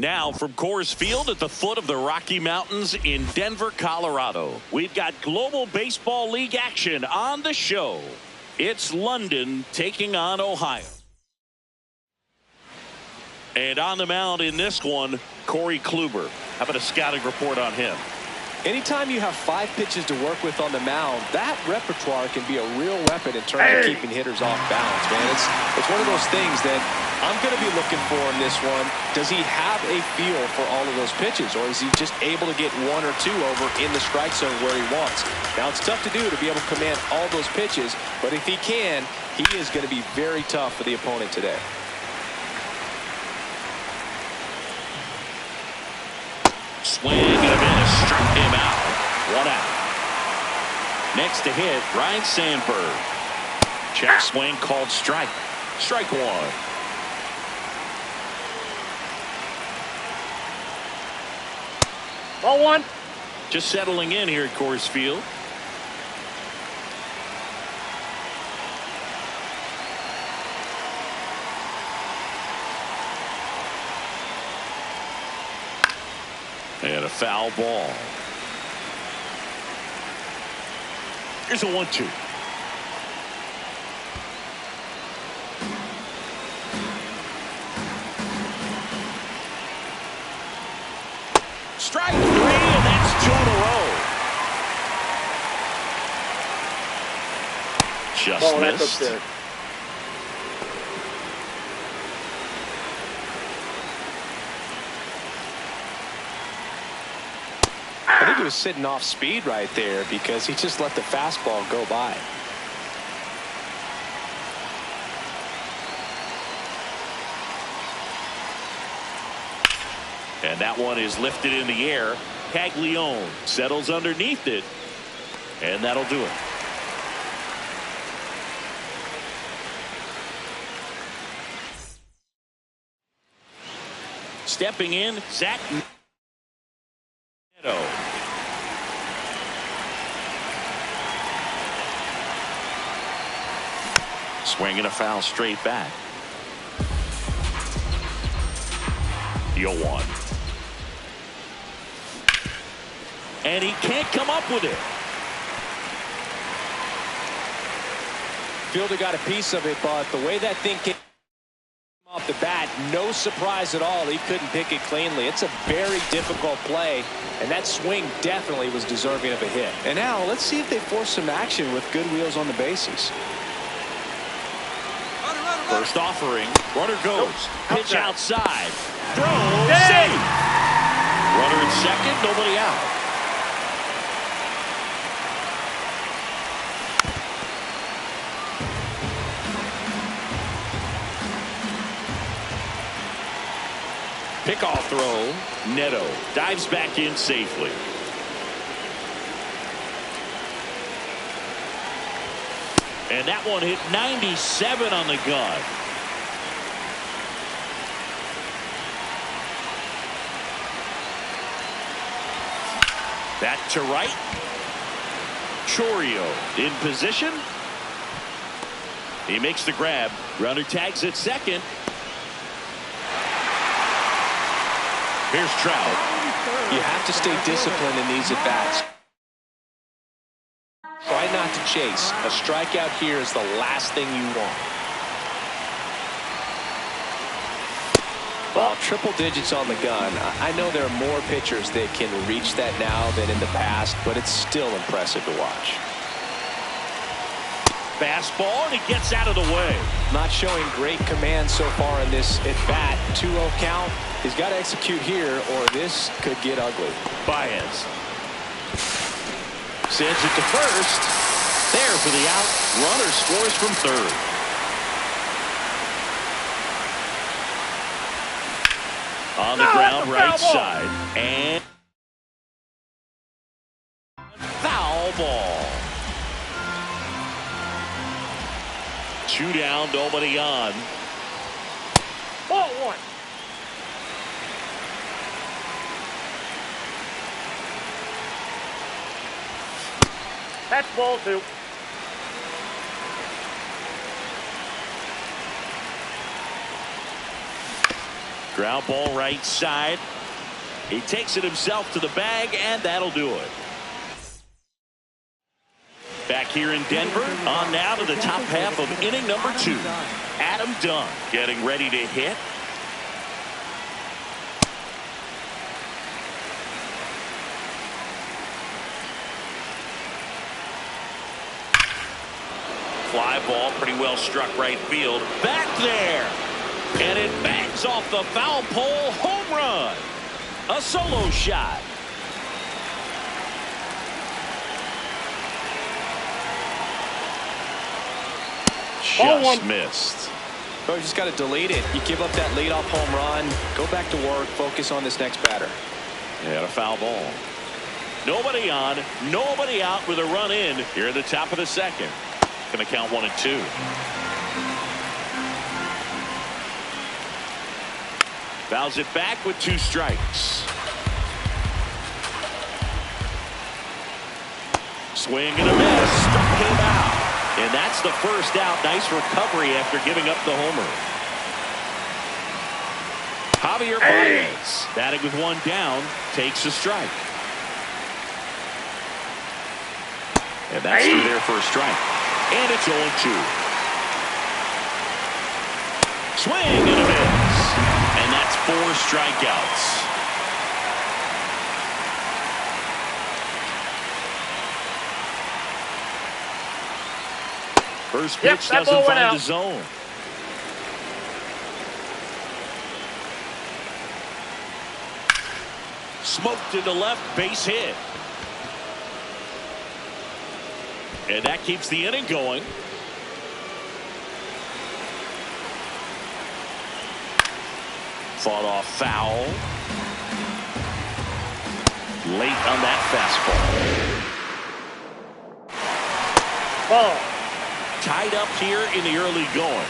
Now from Coors Field at the foot of the Rocky Mountains in Denver, Colorado, we've got Global Baseball League action on the show. It's London taking on Ohio. And on the mound in this one, Corey Kluber. How about a scouting report on him? Anytime you have 5 pitches to work with on the mound, that repertoire can be a real weapon in terms of keeping hitters off balance, man. It's one of those things that I'm going to be looking for in this one. Does he have a feel for all of those pitches, or is he just able to get 1 or 2 over in the strike zone where he wants? Now, it's tough to do to be able to command all those pitches, but if he can, he is going to be very tough for the opponent today. Swing and a miss, struck him out. 1 out. Next to hit, Ryan Sandberg. Check swing called strike. Strike 1. Ball 1. Just settling in here at Coors Field. And a foul ball. Here's a 1-2. Strike 3, and that's 2 in a row. Just missed. I think he was sitting off speed right there because he just let the fastball go by. And that one is lifted in the air. Caglione settles underneath it, and that'll do it. Stepping in, Zach Neto. Swinging a foul straight back. The 0-1. And he can't come up with it. Fielder got a piece of it, but the way that thing came off the bat, no surprise at all. He couldn't pick it cleanly. It's a very difficult play, and that swing definitely was deserving of a hit. And now let's see if they force some action with good wheels on the bases. First offering, runner goes, pitch outside, throw, Dang. save. Runner at second, nobody out. Pickoff throw, Neto dives back in safely. And that one hit 97 on the gun. Back to right. Chourio in position. He makes the grab. Runner tags at second. Here's Trout. You have to stay disciplined in these at-bats. Try not to chase. A strikeout here is the last thing you want. Well, triple digits on the gun. I know there are more pitchers that can reach that now than in the past, but it's still impressive to watch. Fastball, and he gets out of the way. Not showing great command so far in this at-bat. 2-0 count. He's got to execute here, or this could get ugly. Baez sends it to first. There for the out. Runner scores from third. On the ground, right side. And foul ball. 2 down, nobody on. Ball 1. That's ball 2. Ground ball right side. He takes it himself to the bag, and that'll do it. Back here in Denver, on now to the top half of inning number 2. Adam Dunn getting ready to hit. Fly ball, pretty well struck right field. Back there. And it bangs off the foul pole. Home run. A solo shot. Just missed. Bro, you just got to delete it. You give up that leadoff home run. Go back to work. Focus on this next batter. And a foul ball. Nobody on, nobody out with a run in here at the top of the second. Going to count 1 and 2. Fouls it back with 2 strikes. Swing and a miss. Struck him out. And that's the first out. Nice recovery after giving up the homer. Javier Baez, batting with 1 down, takes a strike. And that's through there for a strike. And it's 0-2. Swing and a miss. And that's 4 strikeouts. First pitch doesn't find the zone. Smoked into left, base hit. And that keeps the inning going. Fought off foul. Late on that fastball. Ball. Tied up here in the early going.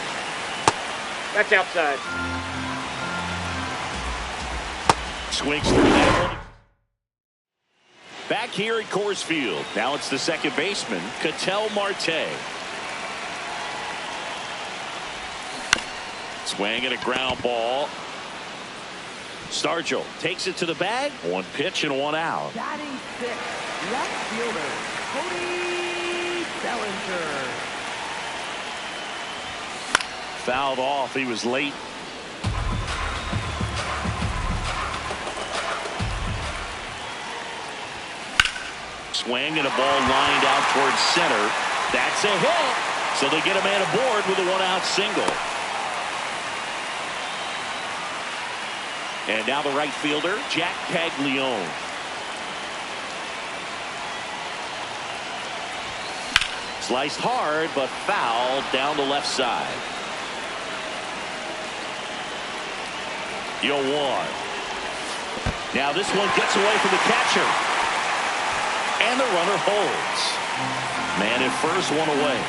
That's outside. Swings through that one. Back here at Coors Field. Now it's the second baseman, Ketel Marte. Swing and a ground ball. Stargell takes it to the bag. 1 pitch and 1 out. Batting 6, left fielder, Cody Bellinger. Fouled off. He was late. Swing and a ball lined out towards center. That's a hit. So they get a man aboard with a 1-out single. And now the right fielder, Jack Caglione. Sliced hard, but fouled down the left side. 0-1. Now this one gets away from the catcher. And the runner holds. Man at first, 1 away.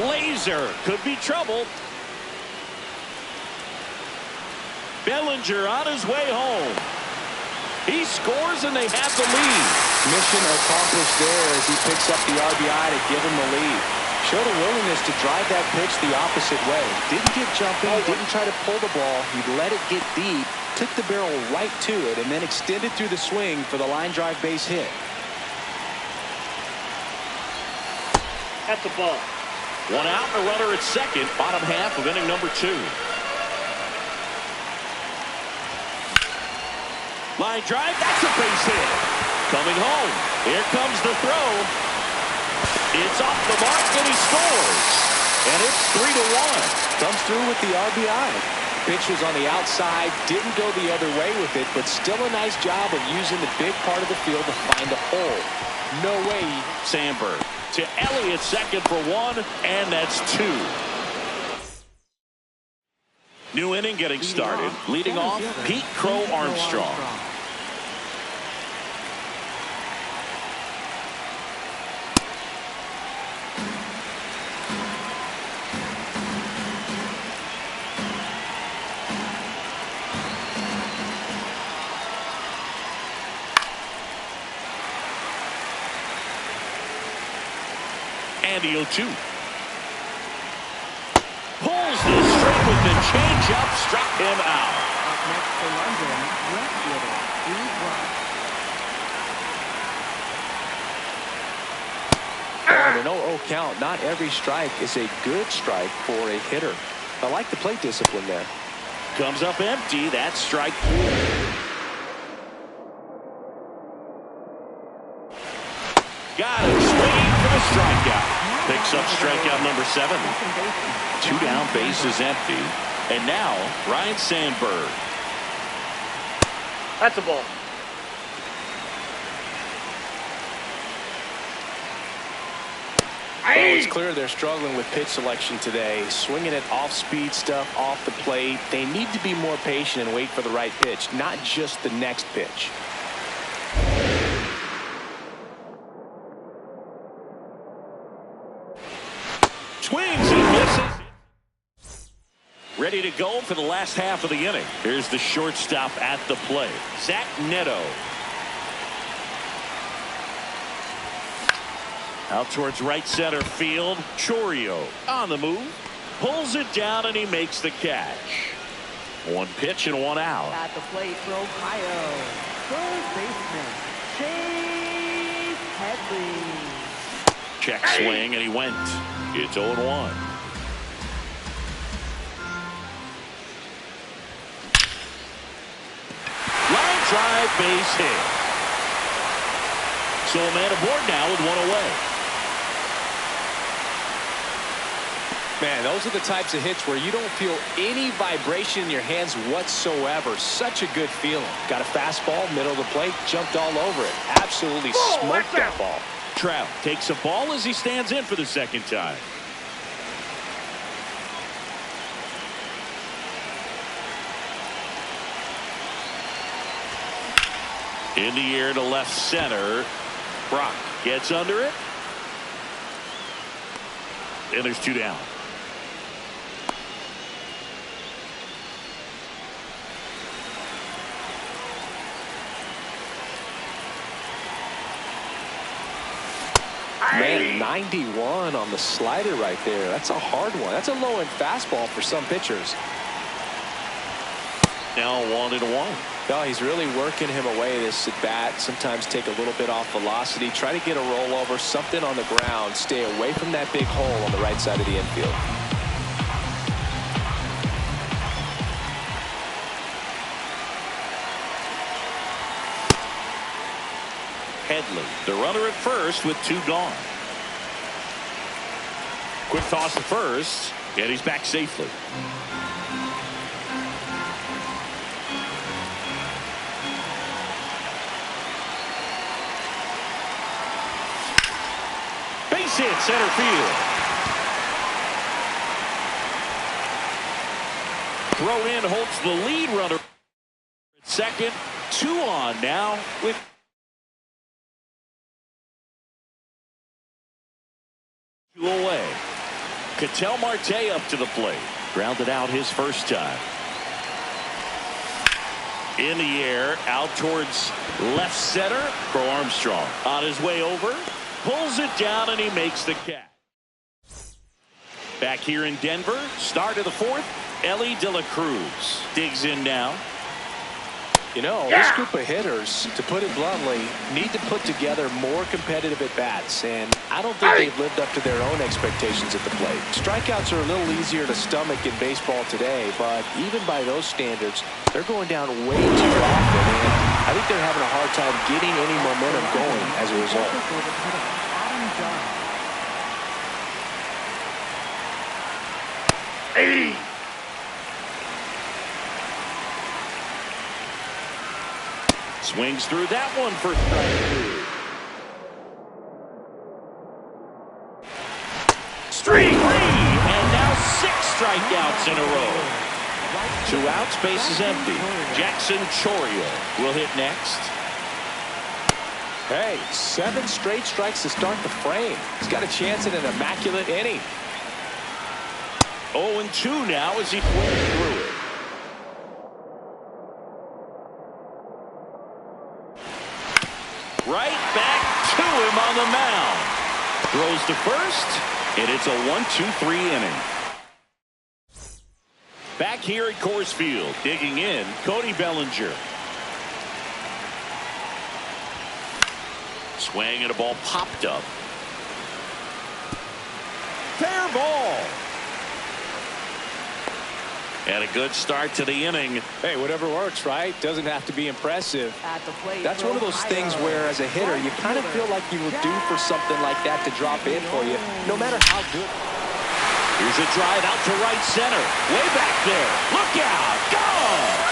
Laser could be trouble. Bellinger on his way home. He scores and they have the lead. Mission accomplished there as he picks up the RBI to give him the lead. Showed a willingness to drive that pitch the opposite way. Didn't get jumping, didn't try to pull the ball. He let it get deep, took the barrel right to it, and then extended through the swing for the line drive base hit. That's a ball. 1 out and a runner at second, bottom half of inning number 2. Line drive, that's a base hit. Coming home, here comes the throw. It's off the mark and he scores. And it's 3-1. Comes through with the RBI. Pitch was on the outside, didn't go the other way with it, but still a nice job of using the big part of the field to find a hole. No way. Sandberg to Elliott second for 1, and that's 2. New inning getting started. Leading off, Pete Crow Armstrong. And the 0-2. Pulls this straight with the changeup, struck him out. Up next for London, left fielder, Steve Ross. On an 0-0 count, not every strike is a good strike for a hitter. I like the plate discipline there. Comes up empty. That's strike 4. Got it. Swinging for the strikeout. Picks up strikeout number 7. 2 down, base is empty. And now, Ryan Sandberg. That's a ball. Well, it's clear they're struggling with pitch selection today. Swinging at off-speed stuff off the plate. They need to be more patient and wait for the right pitch, not just the next pitch. Swings and misses. Ready to go for the last half of the inning. Here's the shortstop at the plate, Zach Neto. Out towards right center field. Chourio on the move. Pulls it down and he makes the catch. 1 pitch and 1 out. At the plate for Ohio, third baseman, Chase Headley. Check swing and he went. It's 0-1. Line drive, base hit. So a man aboard now with 1 away. Man, those are the types of hits where you don't feel any vibration in your hands whatsoever. Such a good feeling. Got a fastball, middle of the plate, jumped all over it. Absolutely smoked that ball. Trout takes a ball as he stands in for the second time. In the air to left center. Brock gets under it. And there's 2 down. Man, 91 on the slider right there. That's a hard one. That's a low-end fastball for some pitchers. Now 1-1. No, he's really working him away this at bat. Sometimes take a little bit off velocity. Try to get a rollover, something on the ground. Stay away from that big hole on the right side of the infield. Headley, the runner at first with 2 gone. Quick toss to first, and he's back safely. Base hit, center field. Throw in Holtz, the lead runner at second. 2 on now with away. Ketel Marte up to the plate. Grounded out his first time. In the air, out towards left center for Armstrong. On his way over, pulls it down and he makes the catch. Back here in Denver, start of the 4th, Elly De La Cruz digs in now. You know, this group of hitters, to put it bluntly, need to put together more competitive at-bats, and I don't think they've lived up to their own expectations at the plate. Strikeouts are a little easier to stomach in baseball today, but even by those standards, they're going down way too often, and I think they're having a hard time getting any momentum going as a result. Swings through that one for strike 2. Streak 3, and now 6 strikeouts in a row. 2 outs, base is empty. Jackson Chourio will hit next. Hey, 7 straight strikes to start the frame. He's got a chance at an immaculate inning. 0-2 now as he plays through it. Right back to him on the mound. Throws to first, and it's a 1-2-3 inning. Back here at Coors Field, digging in, Cody Bellinger. Swing and a ball popped up. Fair ball. And a good start to the inning. Hey, whatever works, right? Doesn't have to be impressive. At the plate, That's one of those things where, as a hitter, you kind of feel like you were due for something like that to drop in for you, no matter how good. Here's a drive out to right center. Way back there. Look out. Gone.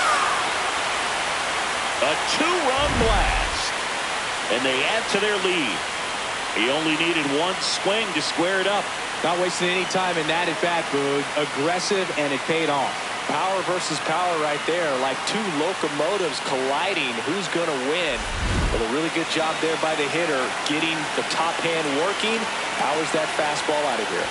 A two-run blast. And they add to their lead. He only needed one swing to square it up. Not wasting any time in that at-bat, Boog. Aggressive, and it paid off. Power versus power right there, like two locomotives colliding. Who's going to win? Well, a really good job there by the hitter, getting the top hand working. Powers that fastball out of here.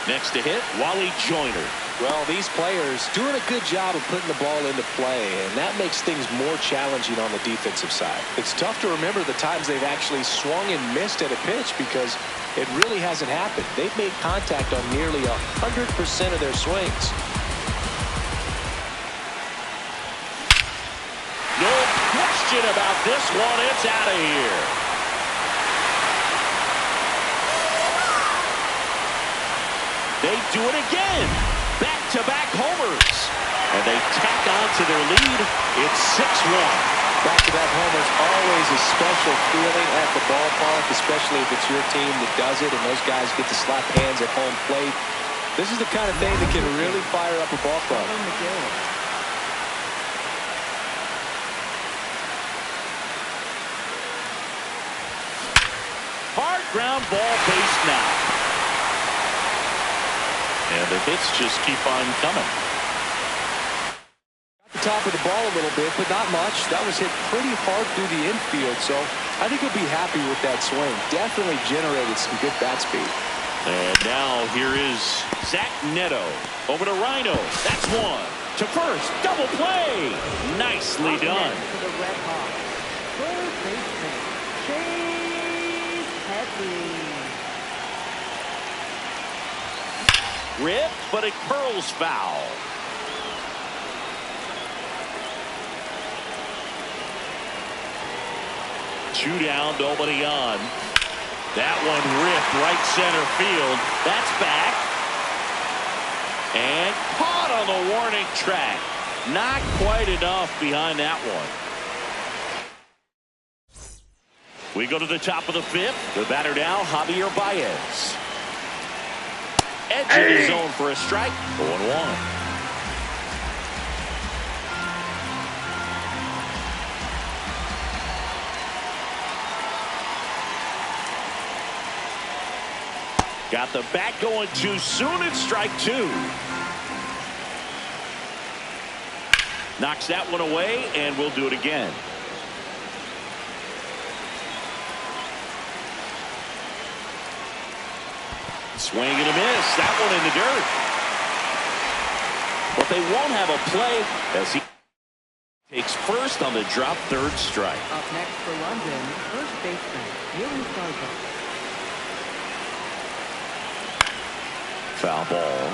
Next to hit, Wally Joyner. Well, these players doing a good job of putting the ball into play, and that makes things more challenging on the defensive side. It's tough to remember the times they've actually swung and missed at a pitch because it really hasn't happened. They've made contact on nearly 100% of their swings. No question about this one. It's out of here. They do it again. Back-to-back homers. And they tack on to their lead. It's 6-1. Back-to-back homers, always a special feeling at the ballpark, especially if it's your team that does it and those guys get to slap hands at home plate. This is the kind of thing that can really fire up a ball club. Hard ground ball base now. And the hits just keep on coming. The top of the ball a little bit, but not much. That was hit pretty hard through the infield, so I think he'll be happy with that swing. Definitely generated some good bat speed. And now here is Zach Neto over to Rhino. That's one. To first, double play. Nicely done. To the Red Hawks, third baseman, Chase Headley. Rip, but it curls foul. Two down, nobody on. That one ripped right center field. That's back. And caught on the warning track. Not quite enough behind that one. We go to the top of the fifth. The batter now, Javier Baez. Edge of the zone for a strike. 0-1. Got the bat going too soon. It's strike two. Knocks that one away, and we'll do it again. Swing and a miss. That one in the dirt. But they won't have a play as he takes first on the drop third strike. Up next for London, first baseman, Willie Stargell. Foul ball.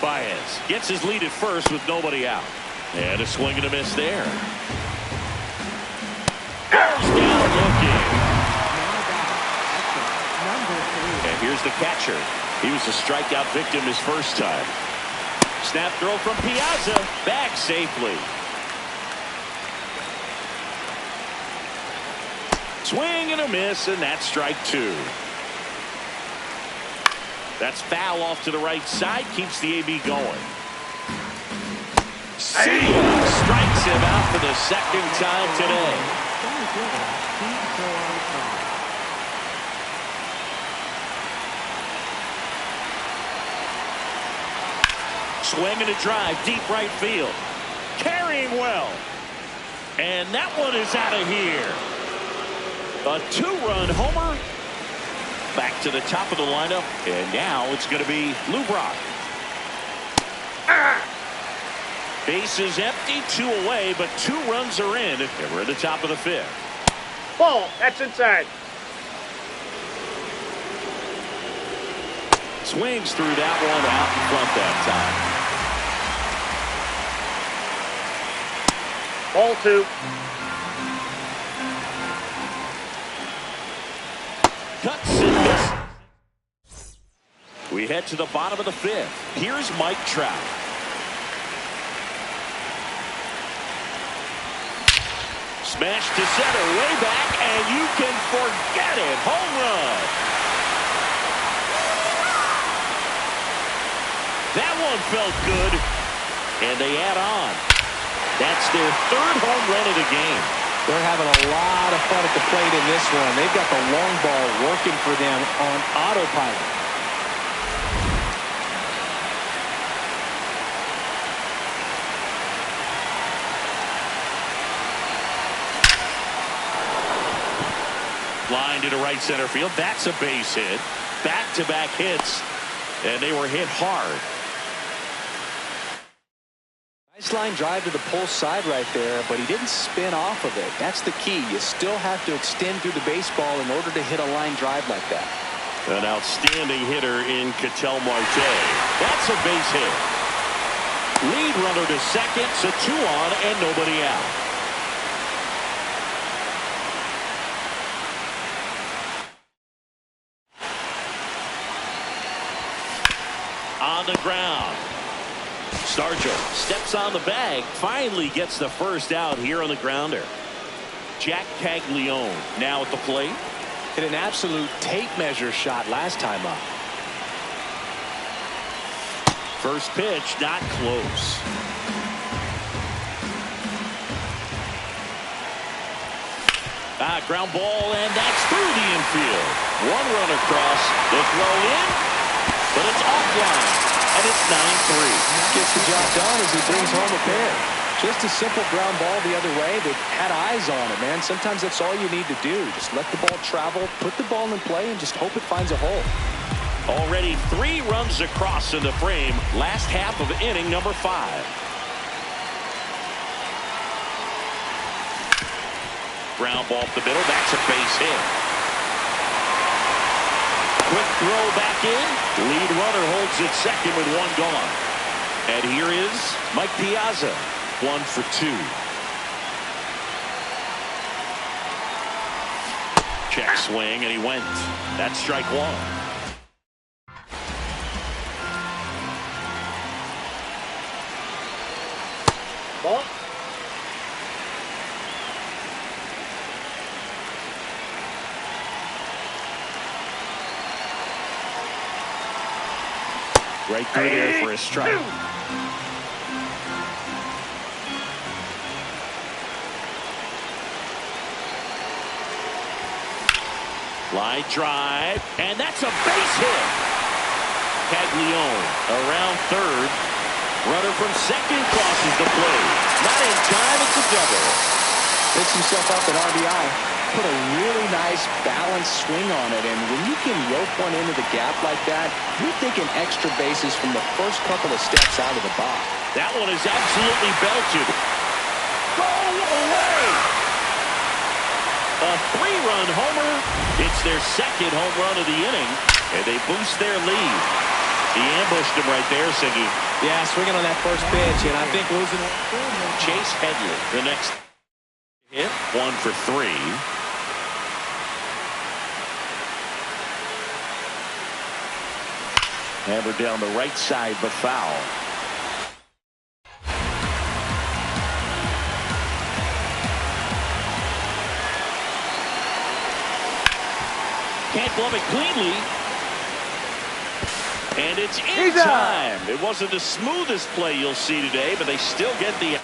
Baez gets his lead at first with nobody out. And a swing and a miss there. Goes down looking. And here's the catcher. He was a strikeout victim his first time. Snap throw from Piazza. Back safely. Swing and a miss, and that's strike two. That's foul off to the right side. Keeps the AB going. Strikes him out for the second time today. Swing and a drive, deep right field. Carrying well. And that one is out of here. A two-run homer. Back to the top of the lineup, and now it's going to be Lou Brock. Base is empty, two away, but 2 runs are in, and we're at the top of the fifth. Ball. That's inside. Swings through that one out in front that time. Ball 2. Cuts and misses. We head to the bottom of the 5th. Here's Mike Trout. Smash to center, way back, and you can forget it. Home run. That one felt good, and they add on. That's their 3rd home run of the game. They're having a lot of fun at the plate in this one. They've got the long ball working for them on autopilot. Line to right center field. That's a base hit. Back-to-back hits, and they were hit hard. Nice line drive to the pull side right there, but he didn't spin off of it. That's the key. You still have to extend through the baseball in order to hit a line drive like that. An outstanding hitter in Ketel Marte. That's a base hit. Lead runner to second, so 2 on and nobody out. On the ground. Stargell steps on the bag, finally gets the first out here on the grounder. Jack Caglione now at the plate. Hit an absolute tape measure shot last time up. First pitch, not close. Ground ball, and that's through the infield. 1 run across, the throw in, but it's offline, and it's 9-3. Gets the job done as he brings home a pair. Just a simple ground ball the other way that had eyes on it, man. Sometimes that's all you need to do. Just let the ball travel, put the ball in play, and just hope it finds a hole. Already 3 runs across in the frame. Last half of inning number 5. Ground ball up the middle. That's a base hit. Quick throw back in. Lead runner holds it second with 1 gone. And here is Mike Piazza. 1 for 2. Check swing, and he went. That's strike 1. Ball. Right through there for a strike. Line drive, and that's a base hit. Caglione around third. Runner from second crosses the plate. Not in time, it's a double. Picks himself up an RBI. Put a really nice balanced swing on it, and when you can rope one into the gap like that, you're thinking extra bases from the first couple of steps out of the box. That one is absolutely belted. Go away! A 3-run homer. It's their second home run of the inning, and they boost their lead. He ambushed him right there, Siggy. Yeah, swinging on that first pitch, and I think losing it. Chase Headley, the next hit, 1 for 3. Hammered down the right side, but foul. Can't glove it cleanly. And it's in time. It wasn't the smoothest play you'll see today, but they still get the...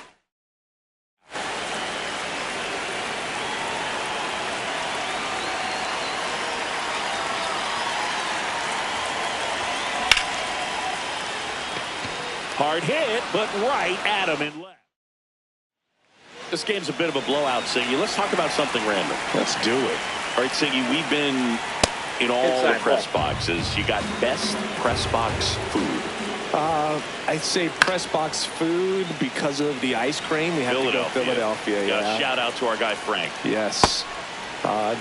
Hard hit, but right at him in left. This game's a bit of a blowout, Siggy. Let's talk about something random. Let's do it. All right, Siggy, we've been in all the press boxes. You got best press box food. I'd say press box food because of the ice cream. We have to go Philadelphia. Yeah. Shout out to our guy Frank. Yes.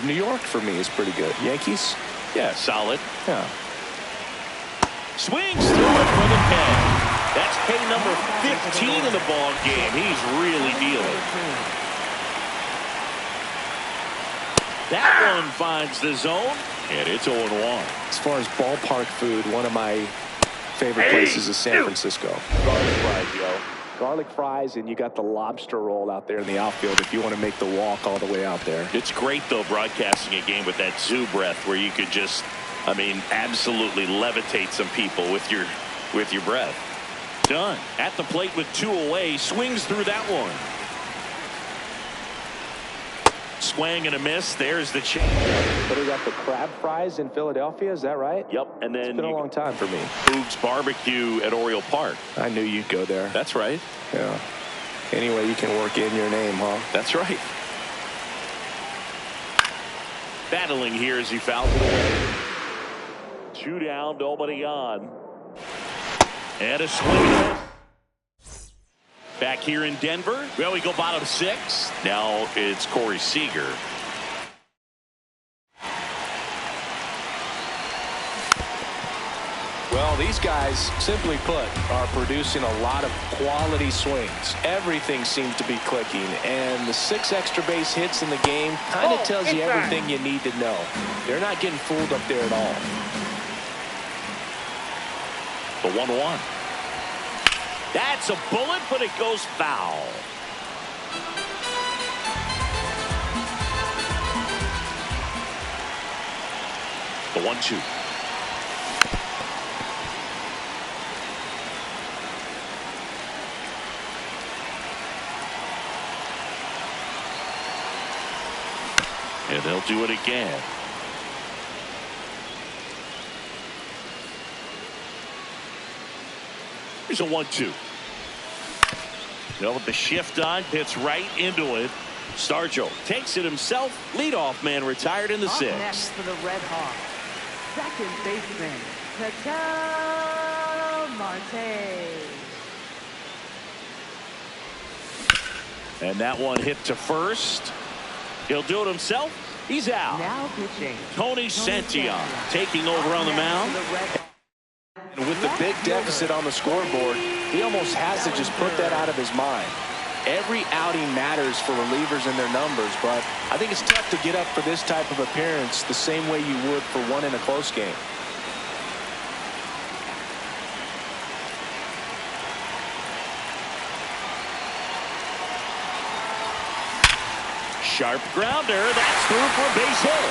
New York for me is pretty good. Yankees? Yeah, solid. Yeah. Swings through it for the pin. That's K number 15 in the ball game. He's really dealing. That one finds the zone, and it's 0-1. As far as ballpark food, one of my favorite places is San Francisco. Garlic fries, yo. Garlic fries, and you got the lobster roll out there in the outfield if you want to make the walk all the way out there. It's great, though, broadcasting a game with that zoo breath where you could just, I mean, absolutely levitate some people with your breath. Done. At the plate with 2 away, swings through that one. Swing and a miss. There's the change. But we got the crab fries in Philadelphia, is that right? Yep. And then it's been a long time for me. Boog's Barbecue at Oriole Park. I knew you'd go there. That's right. Yeah. Anyway, you can work in your name, huh? That's right. Battling here as he fouls it away. 2 down, nobody on. And a swing. Back here in Denver. Well, we go bottom 6. Now it's Corey Seager. Well, these guys, simply put, are producing a lot of quality swings. Everything seems to be clicking, and the 6 extra base hits in the game kind of tells you everything you need to know. They're not getting fooled up there at all. The 1-1. That's a bullet, but it goes foul. The 1-2. And they'll do it again. Here's a 1-2. Well, with the shift on, hits right into it. Stargell takes it himself. Leadoff man retired in the 6th. Next for the Red Hawks, second baseman, Ketel Marte. And that one hit to first. He'll do it himself. He's out. Now pitching, Tony Santillan taking over on the mound. And with the big deficit on the scoreboard, he almost has to just put that out of his mind. Every outing matters for relievers and their numbers, but I think it's tough to get up for this type of appearance the same way you would for one in a close game. Sharp grounder. That's through for a base hit.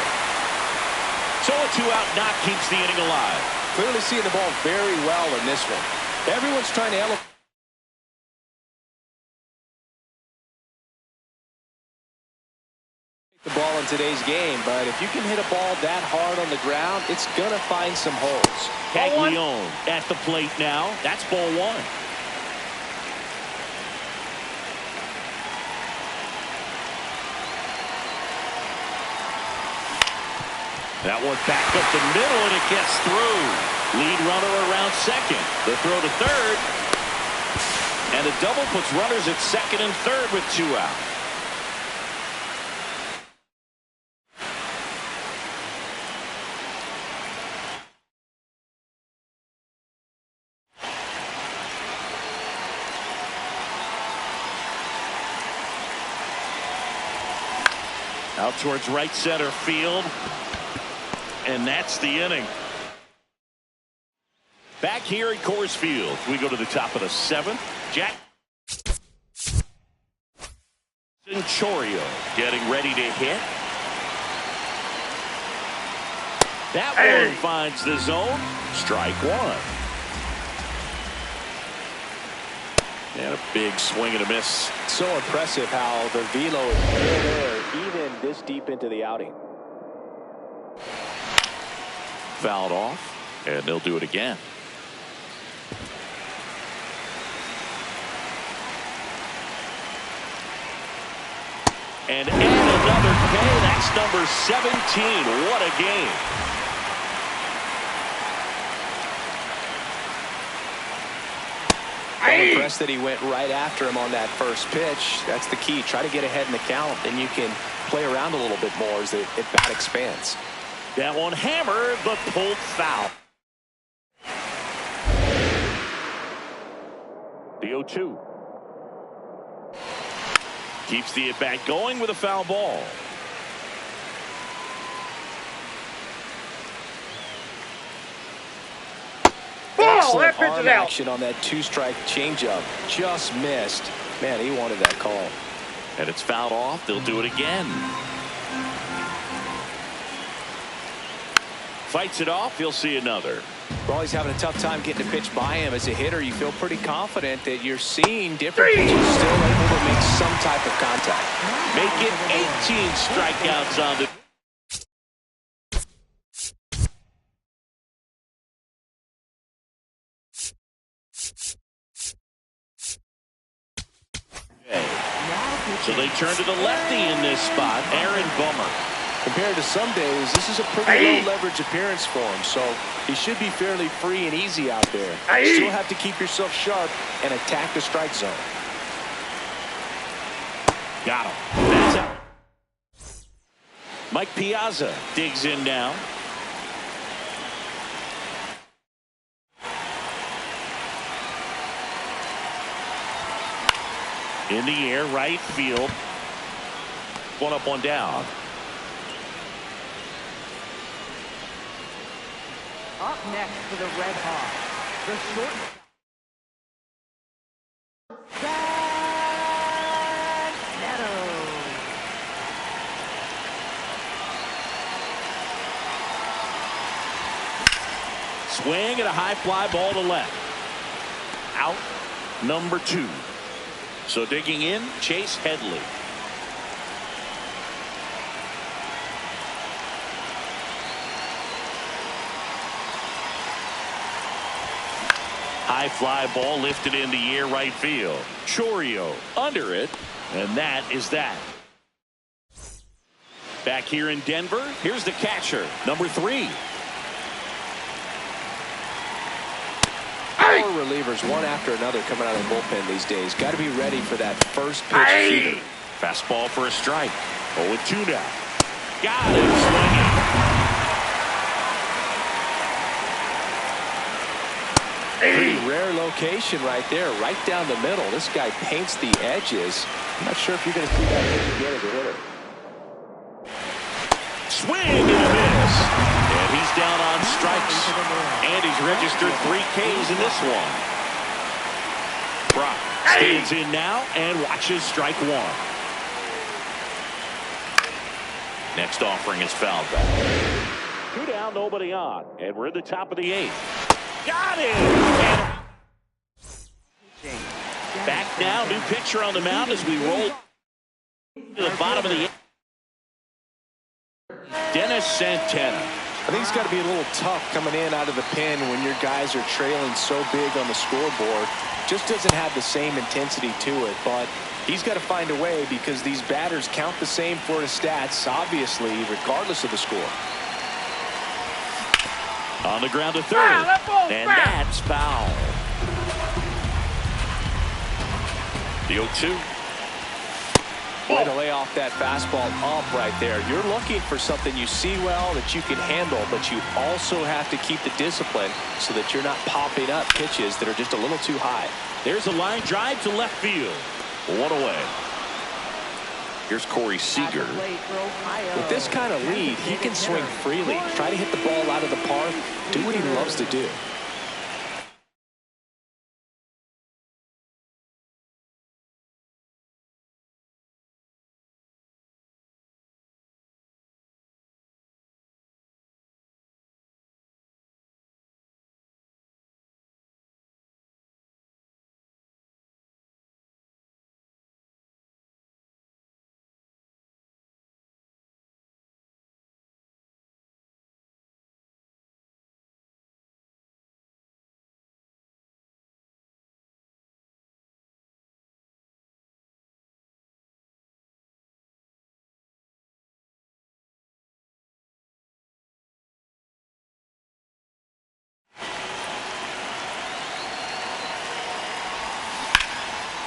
So a 2-out knock keeps the inning alive. Clearly seeing the ball very well in this one. Everyone's trying to elevate the ball in today's game, but if you can hit a ball that hard on the ground, it's going to find some holes. Caglione at the plate now. That's ball 1. That one back up the middle, and it gets through. Lead runner around second. The throw to third. And a double puts runners at second and third with 2 out. Out towards right center field. And that's the inning. Back here at Coors Field, we go to the top of the 7th. Jack Centurio getting ready to hit. That one finds the zone. Strike 1. And a big swing and a miss. So impressive how the velo is there even this deep into the outing. Fouled off, and they'll do it again. And add another K. That's number 17. What a game. I'm impressed that he went right after him on that first pitch. That's the key. Try to get ahead in the count, then you can play around a little bit more as the at-bat expands. That one hammered, but pulled foul. The 0-2. Keeps the at-bat going with a foul ball. Excellent arm action on that two-strike changeup. Just missed. Man, he wanted that call. And it's fouled off. They'll do it again. Fights it off. He'll see another. Well, he's having a tough time getting a pitch by him. As a hitter, you feel pretty confident that you're seeing different pitches still able to make some type of contact. Make it 18 strikeouts on the... So they turn to the lefty in this spot, Aaron Bummer. Compared to some days, this is a pretty low leverage appearance for him, so he should be fairly free and easy out there. Still have to keep yourself sharp and attack the strike zone. Got him. That's out. Mike Piazza digs in now. In the air, right field. One up, one down. Up next for the Red Hawks, the short. Swing and a high fly ball to left. Out number 2. So digging in, Chase Headley. High fly ball lifted in the air, right field. Chorio under it, and that is that. Back here in Denver, here's the catcher, number 3. Four relievers, one after another, coming out of the bullpen these days. Got to be ready for that first pitch feeder. Fastball for a strike. 0-2 now. Got it. Swinging. Pretty rare location right there, right down the middle. This guy paints the edges. I'm not sure if you're going to see that pitch again as a hitter. Swing and a miss. And he's down on strikes. And he's registered 3 Ks in this one. Brock stands in now and watches strike 1. Next offering is fouled back. 2 down, nobody on. And we're at the top of the 8th. Got it! And back now, new pitcher on the mound as we roll to the bottom of the 8th. Dennis Santana. I think it's got to be a little tough coming in out of the pen when your guys are trailing so big on the scoreboard. Just doesn't have the same intensity to it, but he's got to find a way because these batters count the same for his stats, obviously, regardless of the score. On the ground to third, and that's foul. The 0-2. Way to lay off that fastball up right there. You're looking for something you see well that you can handle, but you also have to keep the discipline so that you're not popping up pitches that are just a little too high. There's a line drive to left field. 1 away. Here's Corey Seager. With this kind of lead, he can swing freely, try to hit the ball out of the park, do what he loves to do.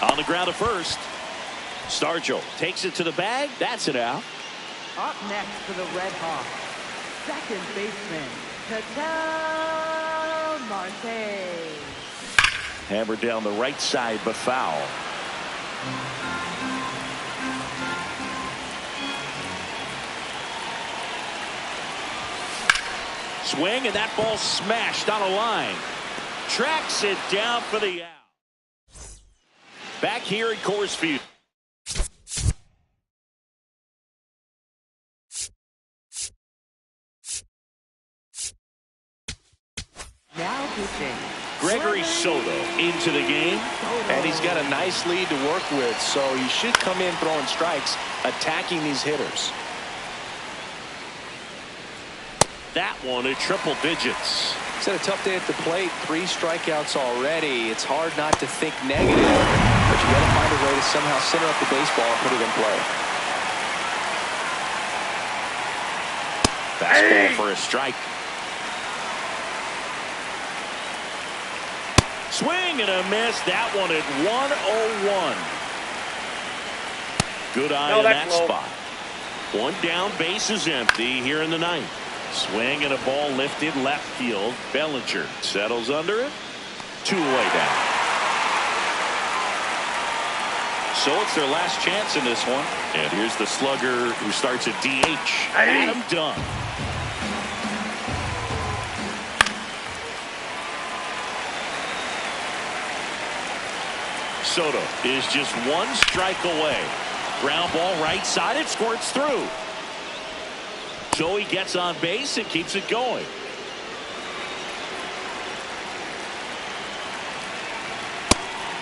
On the ground to first. Stargell takes it to the bag. That's it out. Up next for the Red Hawks, second baseman, Ketel Marte. Hammered down the right side, but foul. Swing, and that ball smashed on a line. Tracks it down for the out. Back here at Coors Field. Now pitching. Gregory Soto into the game. And he's got a nice lead to work with, so he should come in throwing strikes, attacking these hitters. That one at triple digits. He's had a tough day at the plate. 3 strikeouts already. It's hard not to think negative, but you got to find a way to somehow center up the baseball and put it in play. Fastball for a strike. Swing and a miss. That one at 101. Good eye in that spot. One down, base is empty here in the ninth. Swing and a ball lifted left field. Bellinger settles under it. 2 away down. So it's their last chance in this one. And here's the slugger who starts at DH. Adam Dunn. Soto is just 1 strike away. Ground ball right side. It squirts through. So he gets on base and keeps it going.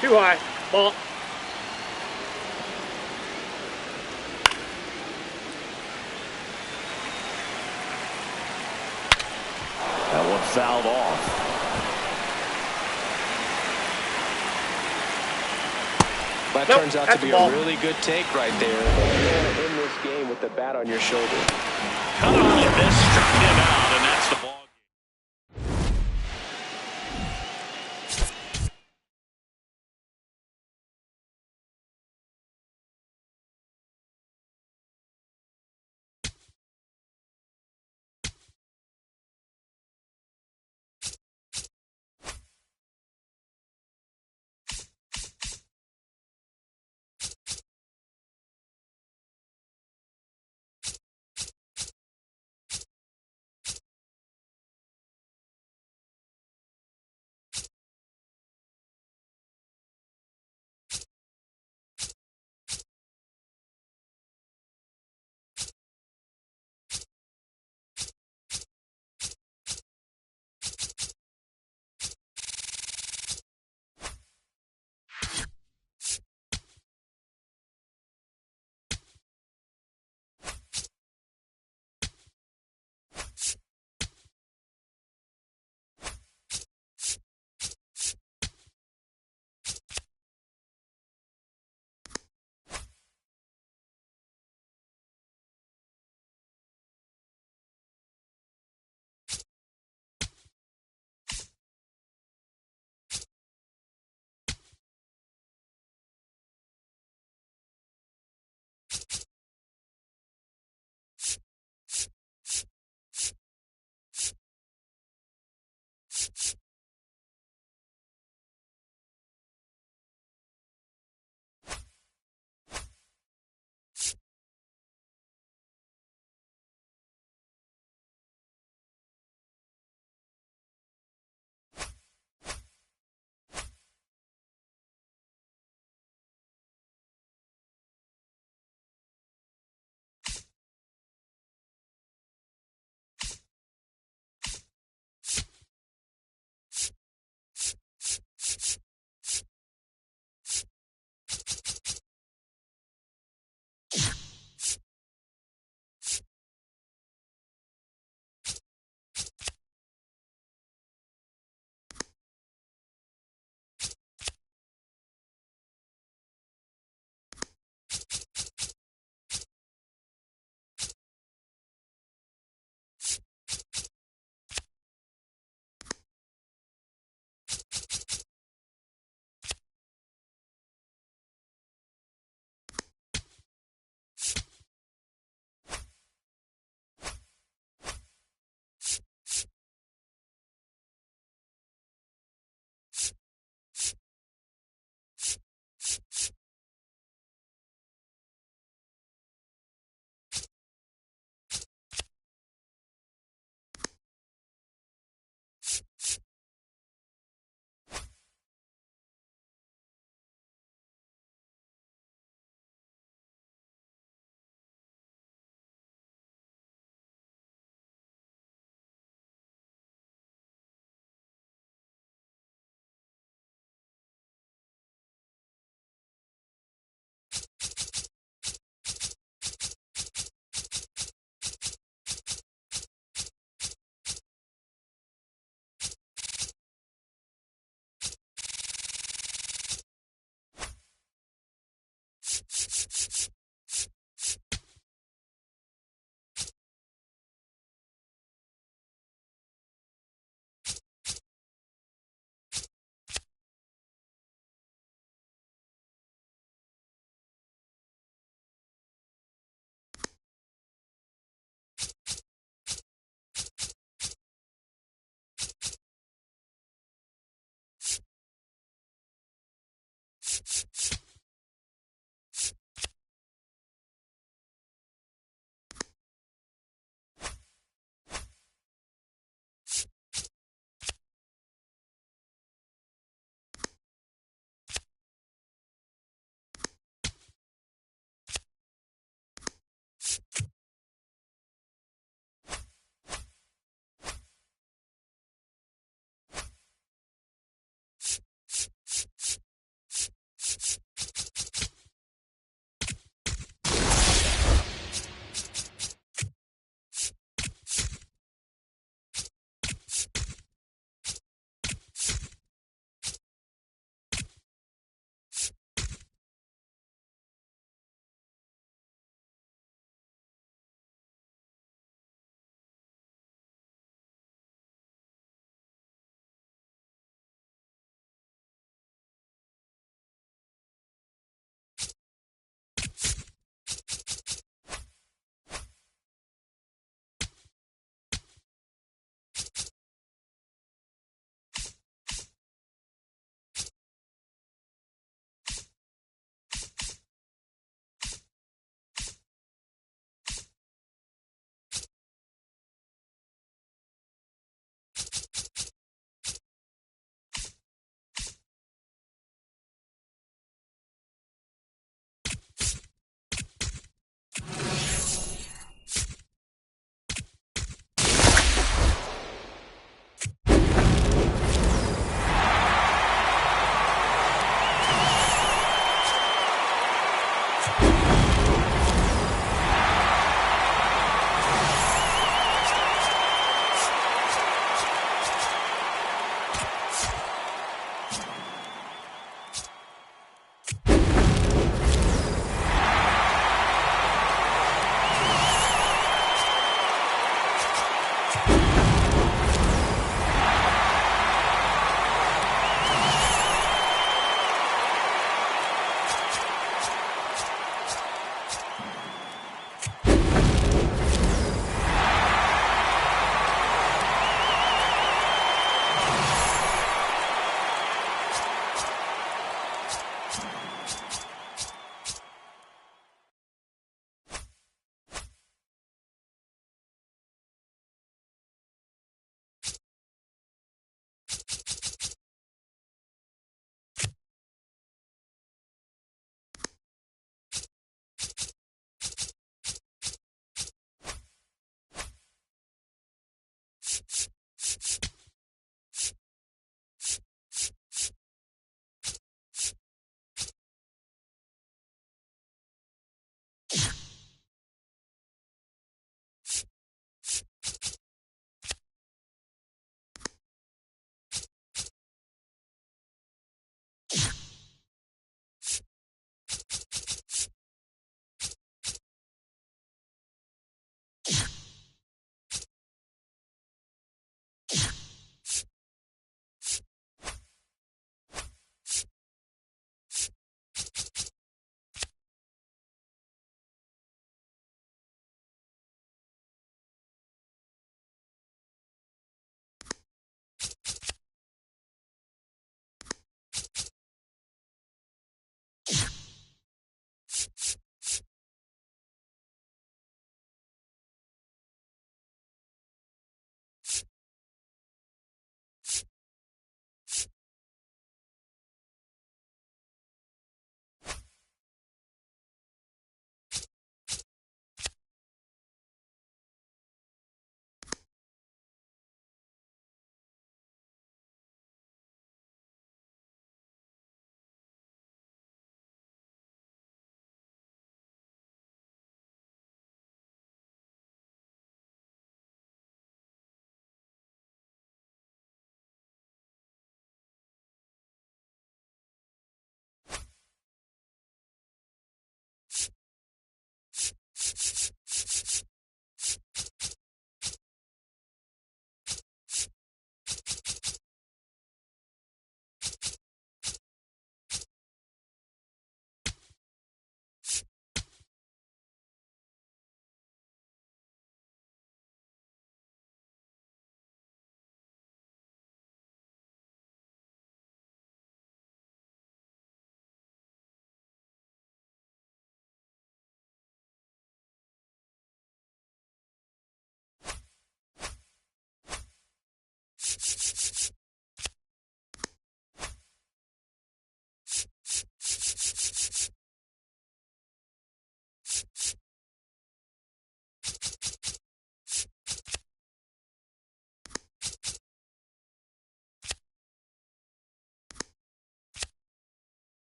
Too high. Ball. That one fouled off. That turns out to be a really good take right there. In this game with the bat on your shoulder. Come on, this